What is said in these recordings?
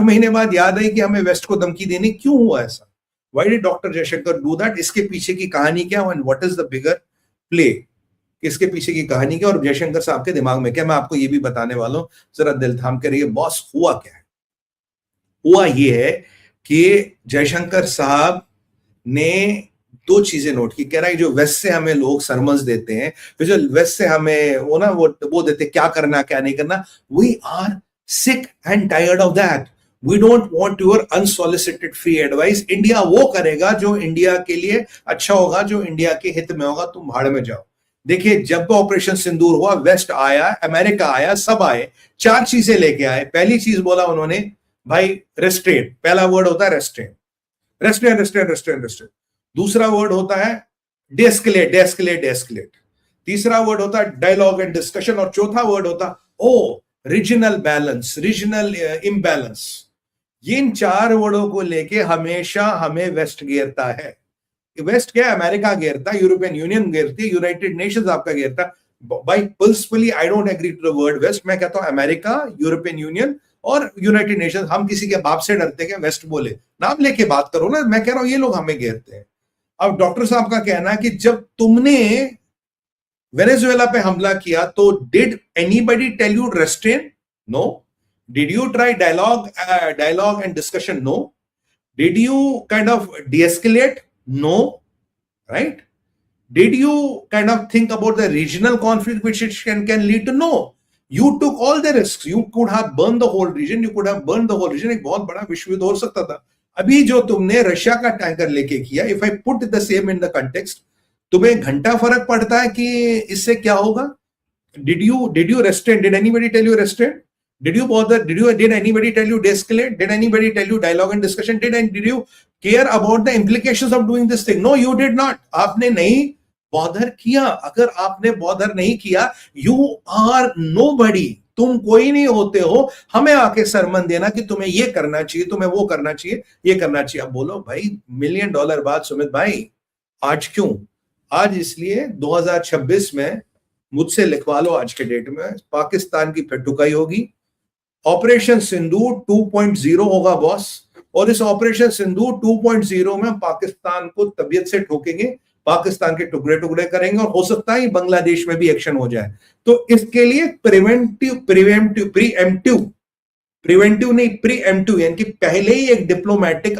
महीने बाद याद आई कि हमें वेस्ट को धमकी देनी, क्यों हुआ ऐसा? Why did doctor Jaishankar do that? इसके पीछे की कहानी क्या and what is the bigger play? इसके पीछे की कहानी क्या और जयशंकर साहब के दिमाग में क्या, मैं आपको ये भी बताने वाला हूं, जरा दिल थाम कर रहिए। बॉस, हुआ क्या है? हुआ ये है कि जयशंकर साहब ने दो चीजें नोट की। कह रहा है जो वेस्ट से हमें लोग सरमज देते हैं, फिर जो वेस्ट से हमें वो देते क्या करना क्या नहीं करना, we are sick and tired of that. We don't want your unsolicited free advice. India वो करेगा जो इंडिया के लिए अच्छा होगा, जो इंडिया के हित में होगा, तुम भाड़ में जाओ। देखिए, जब ऑपरेशन सिंदूर हुआ, वेस्ट आया, अमेरिका आया, सब आए, चार चीजें लेके आए। पहली चीज बोला उन्होंने, भाई रेस्ट्रेन, पहला वर्ड होता है restrain, restrain restrain restrain restrain. दूसरा वर्ड होता है डेस्केलेट, डेस्केलेट डेस्केलेट। तीसरा वर्ड होता है डायलॉग एंड डिस्कशन, और चौथा वर्ड होता रीजनल बैलेंस, रीजनल इम्बैलेंस। इन चार वर्डों को लेके हमेशा हमें वेस्ट घेरता है। वेस्ट क्या, अमेरिका घेरता, यूरोपियन यूनियन घेरती है, यूनाइटेड नेशंस आपका घेरता। By personally I don't agree to the word west. मैं कहता हूं अमेरिका, यूरोपियन यूनियन और यूनाइटेड नेशंस। हम किसी के बाप से डरते हैं वेस्ट बोले, नाम लेके बात करो ना। मैं कह रहा हूं ये लोग हमें घेरते हैं। अब डॉक्टर साहब का कहना है कि जब तुमने वेनेजुएला पे हमला किया तो did anybody tell you restrain? No. Did you try dialogue and discussion? No. Did you kind of de-escalate? No. Right? Did you kind of think about the regional conflict which it can lead to? No. You took all the risks. You could have burned the whole region. You could have burned the whole region. एक बहुत बड़ा विश्व युद्ध हो सकता था। अभी जो तुमने रशिया का टैंकर लेके किया, if I put the same in the context, तुम्हें घंटा फर्क पड़ता है कि इससे क्या होगा? Did you restrain? Did anybody tell you restrain? Did you bother? Did anybody tell you de-escalate? Did anybody tell you dialogue and discussion? Did you care about the implications of doing this thing? No, you did not. आपने नहीं bother किया। अगर आपने bother नहीं किया, you are nobody. तुम कोई नहीं होते हो हमें आके सरमन देना कि तुम्हें ये करना चाहिए, तुम्हें वो करना चाहिए, ये करना चाहिए। अब बोलो भाई, $1 मिलियन बात सुमित भाई, आज क्यों? आज इसलिए 2026 में मुझसे लिखवा लो, आज के डेट में पाकिस्तान की फिटुकाई होगी। ऑपरेशन सिंदूर 2.0 होगा बॉस, और इस ऑपरेशन सिंदूर 2.0 में पाकिस्तान को तबीयत से ठोकेंगे, पाकिस्तान के टुकड़े टुकड़े करेंगे, और हो सकता है बांग्लादेश में भी एक्शन हो जाए। तो इसके लिए प्रिवेंटिव नहीं, प्रीएम्प्टिव, यानी कि पहले ही एक डिप्लोमेटिक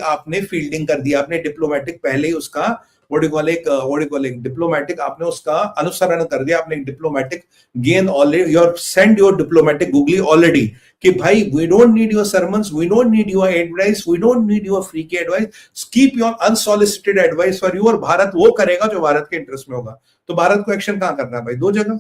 आपने फील्डिंग कर दिया, आपने डिप्लोमेटिक पहले ही उसका डिप्लोमेटिक आपने उसका अनुसरण कर दिया, आपने diplomatic gain already, your send your diplomatic googly already कि भाई we don't need your sermons, we don't need your advice, we don't need your free की advice, keep your unsolicited advice for you. और भारत वो करेगा जो भारत के interest में होगा। तो भारत को एक्शन कहां करना है भाई? दो जगह,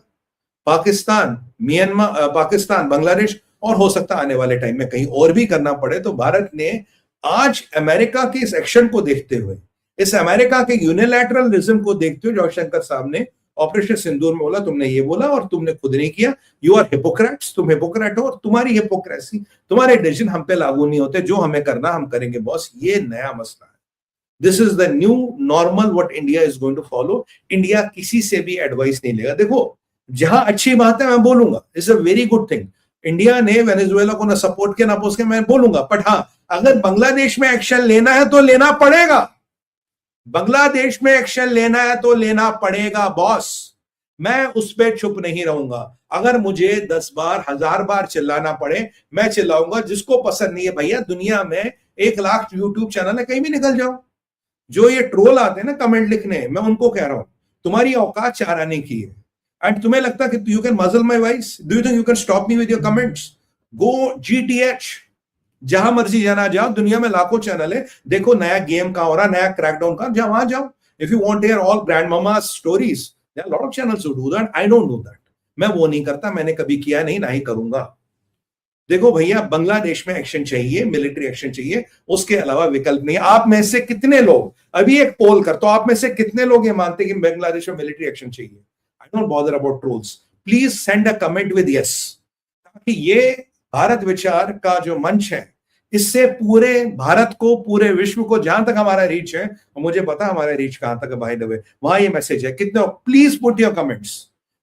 पाकिस्तान, म्यांमार, पाकिस्तान, बांग्लादेश, और हो सकता है आने वाले टाइम में कहीं और भी करना पड़े। तो भारत ने आज अमेरिका के इस एक्शन को देखते हुए, इस अमेरिका के यूनिलैटरलिज्म को देखते हुए, जयशंकर साहब ने ऑपरेशन सिंदूर में बोला तुमने ये बोला और तुमने खुद नहीं किया, यू आर हिपोक्रेट्स, तुम हिपोक्रेट हो, और तुम्हारी हिपोक्रेसी, तुम्हारे डिसीजन हम पे लागू नहीं होते, जो हमें करना हम करेंगे बॉस। ये नया मसला है। This is the new normal what India is going to follow. India किसी से भी एडवाइस नहीं लेगा। देखो, जहां अच्छी बात है मैं बोलूंगा, it's a very good thing. India ने वेनेजुएला को ना सपोर्ट किया ना अपोज किया, मैं बोलूंगा। बट हाँ, अगर बांग्लादेश में एक्शन लेना है तो लेना पड़ेगा। बांग्लादेश में एक्शन लेना है तो लेना पड़ेगा बॉस। मैं उस पर चुप नहीं रहूंगा। अगर मुझे 10 बार 1000 बार चिल्लाना पड़े, मैं चिल्लाऊंगा। जिसको पसंद नहीं है भैया, दुनिया में 1 लाख यूट्यूब चैनल है, कहीं भी निकल जाओ। जो ये ट्रोल आते हैं ना कमेंट लिखने, मैं उनको कह रहा हूं तुम्हारी औकात 4 आने की है। एंड तुम्हें लगता है कि यू कैन मजल my voice? Do you think you can stop me with your comments? Go GTH, जहां मर्जी जाना जाओ, दुनिया में लाखों चैनल है। देखो नया गेम का हो रहा, नया क्रैकडाउन का, जहां वहां जाओ। If you want to hear all grand mama stories, there are lot of channels who do that. I don't do that. मैं वो नहीं करता, मैंने कभी किया नहीं, ना ही करूंगा। देखो भैया, बांग्लादेश में एक्शन चाहिए, मिलिट्री एक्शन चाहिए, उसके अलावा विकल्प नहीं। आप में से कितने लोग, अभी एक पोल कर, तो आप में से कितने लोग ये मानते हैं कि बांग्लादेश में मिलिट्री एक्शन चाहिए? I don't bother about trolls. Please send a comment with yes, ताकि ये भारत विचार का जो मंच है, इससे पूरे भारत को, पूरे विश्व को, जहां तक हमारा रीच है, और मुझे पता हमारा रीच कहां तक है, बाय द वे, वहां ये मैसेज है। कितने, प्लीज पुट योर कमेंट्स।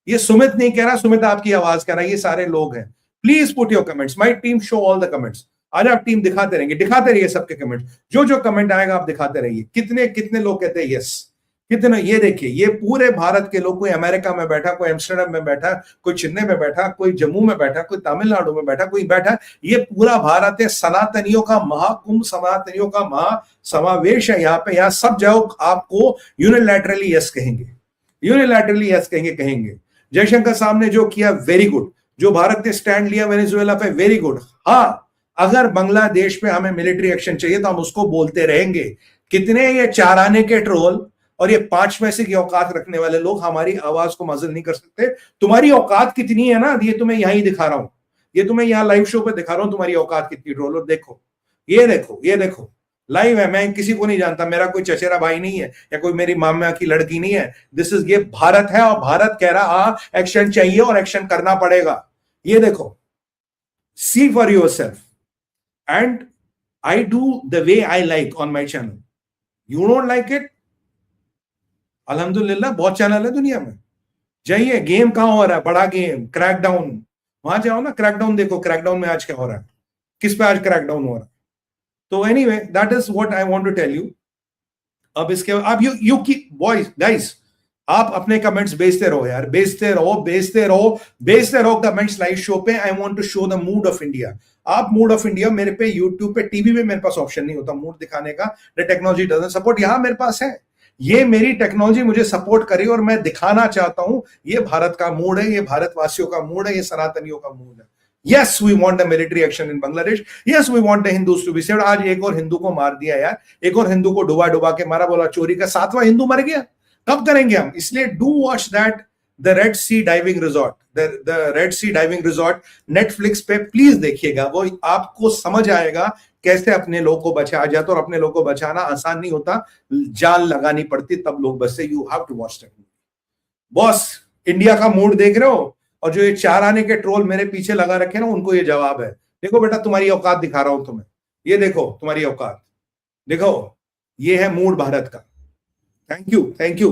ये सुमित नहीं कह रहा, सुमित आपकी आवाज कह रहा है, ये सारे लोग हैं। Please put your comments, my team show all the comments. आज आप टीम दिखाते रहेंगे, दिखाते रहिए सबके कमेंट, जो जो कमेंट आएगा आप दिखाते रहिए। कितने कितने लोग कहते हैं यस, कितने। ये देखिए, ये पूरे भारत के लोग, कोई अमेरिका में बैठा, कोई एम्स्टर्डम में बैठा, कोई चेन्नई में बैठा, कोई जम्मू में बैठा, कोई तमिलनाडु में बैठा, कोई बैठा, ये पूरा भारत है। सनातनियों का महाकुंभ, सनातनियों का महासमावेश है यहाँ पे। यहाँ सब जाओ, आपको यूनिलैटरली यस कहेंगे, यूनिलैटरली यस कहेंगे। जयशंकर साहब ने जो किया वेरी गुड, जो भारत ने स्टैंड लिया वेनेजुएला पे वेरी गुड। हाँ, अगर बांग्लादेश पे हमें मिलिट्री एक्शन चाहिए तो हम उसको बोलते रहेंगे। कितने ये 4 आने के ट्रोल और ये 5 पैसे की औकात रखने वाले लोग हमारी आवाज को मजल नहीं कर सकते। तुम्हारी औकात कितनी है ना, ये तुम्हें यहीं दिखा रहा हूं, ये तुम्हें यहाँ लाइव शो पे दिखा रहा हूं, तुम्हारी औकात कितनी। ट्रोल और देखो, ये देखो, ये देखो, लाइव है। मैं किसी को नहीं जानता, मेरा कोई चचेरा भाई नहीं है या कोई मेरी मामा की लड़की नहीं है। दिस इज, ये भारत है और भारत कह रहा एक्शन चाहिए और एक्शन करना पड़ेगा। ये देखो, see for yourself. And I do the way I like on my channel. You don't like it? अल्हम्दुलिल्लाह, बहुत चैनल है दुनिया में। जाइए, गेम कहां हो रहा है, बड़ा गेम क्रैकडाउन, वहां जाओ ना, क्रैकडाउन देखो, क्रैकडाउन में आज क्या हो रहा है, किस पे आज क्रैकडाउन हो रहा है। तो anyway, that is what I want to tell you. अब इसके अब यू कीप बॉयज गाइस, आप अपने कमेंट्स भेजते रहो यार, भेजते रहो, भेजते रहो, भेजते रहो कमेंट्स लाइव शो पे। I want to show the mood of India. आप मूड ऑफ इंडिया, मेरे पे यूट्यूब पे, टीवी में मेरे पास ऑप्शन नहीं होता मूड दिखाने का, द टेक्नोलॉजी डजंट सपोर्ट। यहां मेरे पास है, ये मेरी टेक्नोलॉजी मुझे सपोर्ट करे और मैं दिखाना चाहता हूं ये भारत का मूड है, ये भारतवासियों का मूड है, ये सनातनियों का मूड है। Yes, we want the military action in Bangladesh. Yes, we want the Hindus to be saved. आज एक और हिंदू को मार दिया यार, एक और हिंदू को डुबा डुबा के मारा, बोला चोरी का 7वां हिंदू मर गया। कब करेंगे हम? इसलिए do watch that, the red sea diving resort, the red sea diving resort Netflix पे प्लीज देखिएगा। वो आपको समझ आएगा कैसे अपने लोगों को बचाया जाता है, और अपने लोगों को बचाना आसान नहीं होता, जाल लगानी पड़ती तब लोग बचते। You have to watch that. Boss, India का मूड देख रहे हो, और जो ये 4 आने के ट्रोल मेरे पीछे लगा रखे ना, उनको ये जवाब है। देखो बेटा, तुम्हारी औकात दिखा रहा हूं तुम्हें, ये देखो तुम्हारी औकात, देखो ये है मूड भारत का। Thank you, thank you,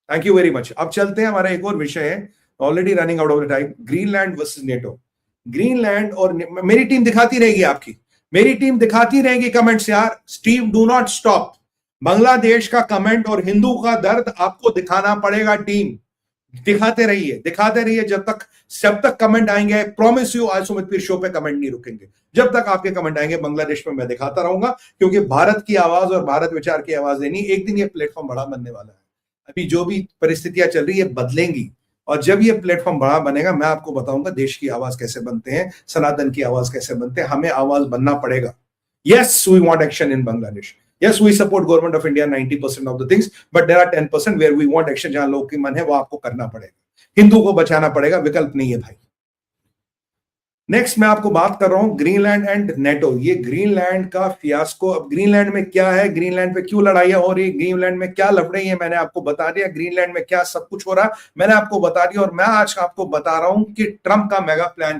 thank you very much. अब चलते हैं, हमारा एक और विषय है, already running out of the time. Greenland versus NATO. Greenland और मेरी टीम दिखाती रहेगी, आपकी मेरी टीम दिखाती रहेगी कमेंट्स यार। Steve, do not stop. Bangladesh का कमेंट और हिंदू का दर्द आपको दिखाना पड़ेगा। टीम दिखाते रहिए, दिखाते रहिए, जब तक कमेंट आएंगे। प्रॉमिस यू, आज सुमित पीर शो पे कमेंट नहीं रुकेंगे जब तक आपके कमेंट आएंगे। बांग्लादेश में मैं दिखाता रहूंगा, क्योंकि भारत की आवाज और भारत विचार की आवाज देनी। एक दिन ये प्लेटफॉर्म बड़ा बनने वाला है। अभी जो भी परिस्थितियां चल रही है बदलेंगी, और जब ये प्लेटफॉर्म बड़ा बनेगा, मैं आपको बताऊंगा देश की आवाज कैसे बनते हैं, सनातन की आवाज कैसे बनते हैं। हमें आवाज बनना पड़ेगा। Yes, we want action in Bangladesh. Yes, we support government of India 90% of the things, but there are 10% where we want action। जहां लोगों की मन है वो आपको करना पड़ेगा, हिंदू को बचाना पड़ेगा, विकल्प नहीं है भाई। नेक्स्ट मैं आपको बात कर रहा हूं ग्रीनलैंड एंड नेटो। ये ग्रीनलैंड का फियास्को। अब ग्रीनलैंड में क्या है, ग्रीनलैंड पे क्यों लड़ाइयां हो रही है, ग्रीनलैंड में क्या लफड़े हैं, मैंने आपको बता दिया। ग्रीनलैंड में क्या सब कुछ हो रहा है मैंने आपको बता दिया, और मैं आज आपको बता रहा हूं कि ट्रंप का मेगा प्लान